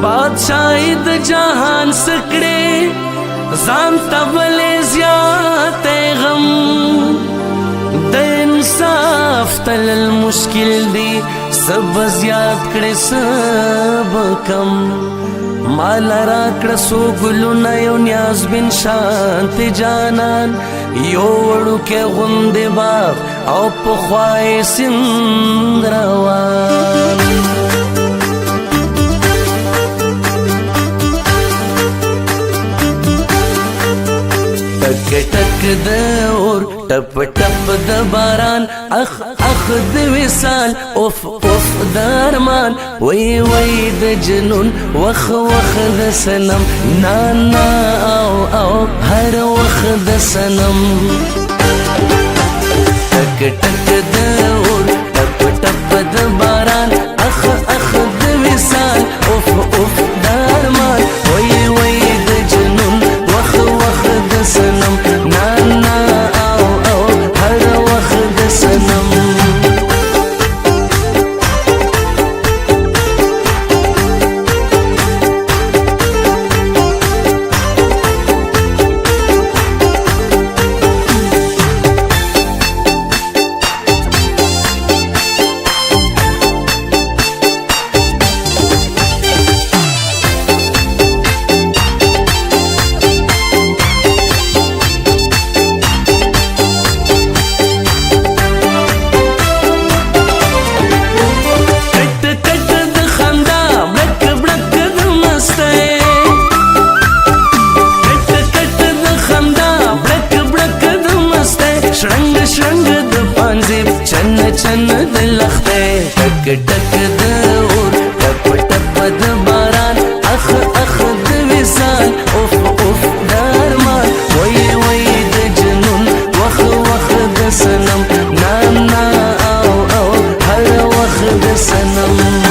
बादशाही द जहान सकड़े ځان تبلې زیات غم د انصاف تل مشکل دی سب زیات کړه سب کم مال را کړه سو ګلونه یو نیاز بن شانت جانان یو وړو کې غوند باغ او په خوای سند روان ټک ټک د اور ټپ ټپ د باران اخ اخ د وصال اوف اوف د ارمان وی وی د جنون وخ وخ د سنم نا نا او او هر وخ د سنم ټک ټک د اور ټپ ټپ د باران اخ اخ د وصال اوف اوف د ارمان وی وی د جنون وخ وخ د سنم نا نا او او هر وخت د سنم شرنګ شرنګ د پانزیب چن چن د لخته ټک ټک د اور ټپ ټپ د باران اخ اخ د وصال اوف اوف د ارمان وی وی د جنون وخ وخ د سنم نا نا او او هر وخت د سنم